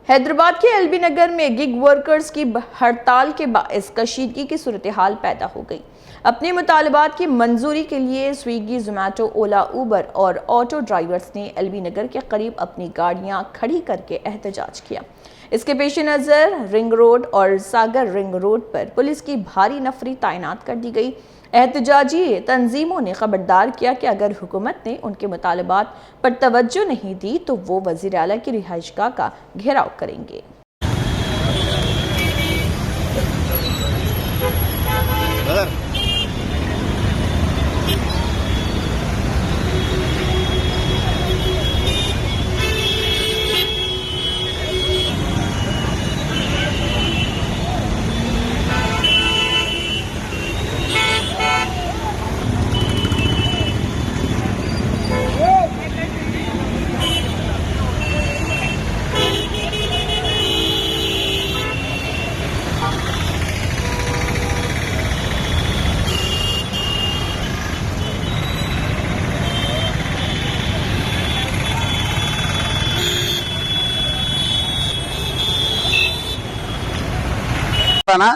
हैदराबाद के एलबी नगर में gig workers की हड़ताल के बायस कशीदगी की सूरत हाल पैदा हो गई। अपने मुतालबात की मंजूरी के लिए स्विगी, जोमेटो, ओला, उबर और ऑटो ड्राइवर्स ने एलबी नगर के करीब अपनी गाड़ियां खड़ी करके एहतजाज किया। इसके पेश नज़र रिंग रोड और सागर रिंग रोड पर पुलिस की भारी नफरी तैनात कर दी गई। एहतजाजी तंजीमों ने खबरदार किया कि अगर हुकूमत ने उनके मुतालबात पर तवज्जो नहीं दी तो वो वज़ीर आला की रिहाइशगाह का घेराव करेंगे।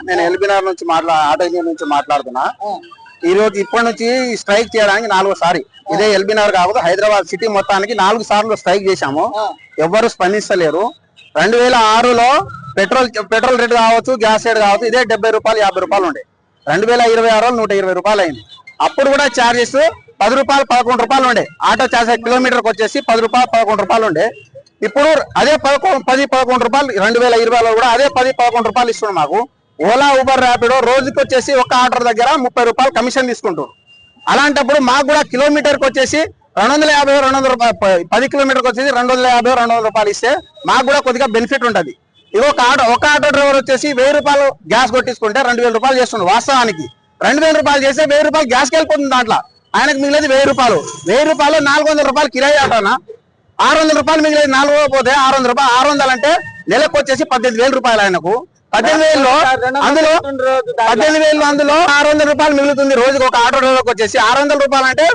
నేను ఎల్బీనగర్ నుంచి ఆటో యూనియన్ నుంచి మాట్లాడుతున్నా। ఈ రోజు ఇప్పటి నుంచి స్ట్రైక్ చేయడానికి 4వ సారి ఇదే ఎల్బీనగర్ కాకపోతే హైదరాబాద్ సిటీ మొత్తానికి 4 సార్లు స్ట్రైక్ చేశాము। ఎవ్వరు స్పందిస్తలేరు। 2006లో పెట్రోల్ రేట్ కావచ్చు, గ్యాస్ రేట్ కావచ్చు ఇదే 70 రూపాయలు 50 రూపాయలు ఉండే। 2026లో 120 రూపాయలు అయింది। అప్పుడు కూడా చార్జెస్ 10 రూపాయలు 11 రూపాయలు ఉండే। ఆటో చార్జ్ కిలోమీటర్కి వచ్చేసి 10 రూపాయలు 11 రూపాయలు ఉండే। ఇప్పుడు అదే 10-11 రూపాయలు 2020లో కూడా అదే 10-11 రూపాయలు ఇస్తున్నాం మాకు। ఓలా, ఊబర్, ర్యాపిడో రోజుకి వచ్చేసి ఒక ఆర్డర్ దగ్గర 30 రూపాయలు కమిషన్ తీసుకుంటారు। అలాంటప్పుడు మాకు కూడా కిలోమీటర్కి వచ్చేసి 250-200 రూపాయలు, 10 కిలోమీటర్కి వచ్చేసి 250-200 రూపాయలు ఇస్తే మాకు కూడా కొద్దిగా బెనిఫిట్ ఉంటుంది। ఇది ఒక ఆటో డ్రైవర్ వచ్చేసి 1000 రూపాయలు గ్యాస్ కొట్టించుకుంటే 2000 రూపాయలు చేస్తున్నాడు। వాస్తవానికి 2000 రూపాయలు చేస్తే 1000 రూపాయలు గ్యాస్కి వెళ్ళిపోతుంది। దాంట్లో ఆయనకు మిగిలేదు 1000 రూపాయలు। 1000 రూపాయలు 400 రూపాయలు కిరాయి ఆటోనా, 600 రూపాయలు మిగిలేదు 400 పోతే 600 రూపాయలు, 600 అంటే నెలకు వచ్చేసి 18,000 రూపాయలు ఆయనకు। 18,000లో అందులో 600 రూపాయలు మిగులుతుంది రోజుకి ఒక ఆటో డ్రైవర్కి వచ్చేసి। 600 రూపాయలు అంటే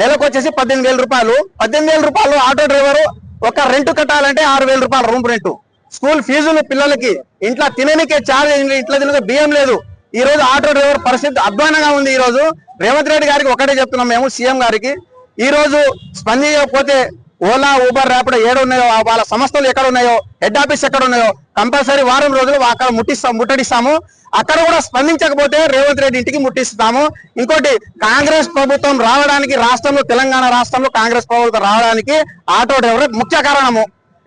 నెలకు వచ్చేసి 18,000 రూపాయలు। 18,000 రూపాయలు ఆటో డ్రైవరు ఒక రెంట్ కట్టాలంటే 6,000 రూపాయలు రూమ్ రెంట్, స్కూల్ ఫీజులు పిల్లలకి, ఇంట్లో తిననికే చార్జ్, ఇంట్లో తినక బియ్యం లేదు। ఈ రోజు ఆటో డ్రైవర్ పరిస్థితి అధ్వానంగా ఉంది। ఈ రోజు రేవంత్ రెడ్డి గారికి ఒకటే చెప్తున్నాం మేము, సీఎం గారికి, ఈ రోజు స్పందించకపోతే ఓలా, ఊబర్, ర్యాపిడో ఏడు ఉన్నాయో వాళ్ళ సంస్థలు ఎక్కడ ఉన్నాయో, హెడ్ ఆఫీస్ ఎక్కడ ఉన్నాయో కంపల్సరీ వారం రోజులు అక్కడ ముట్టడిస్తాము। అక్కడ కూడా స్పందించకపోతే రేవంత్ రెడ్డి ఇంటికి ముట్టిస్తాము। ఇంకోటి, కాంగ్రెస్ ప్రభుత్వం రావడానికి రాష్ట్రంలో, తెలంగాణ రాష్ట్రంలో కాంగ్రెస్ ప్రభుత్వం రావడానికి ఆటో డ్రైవర్ ముఖ్య కారణము।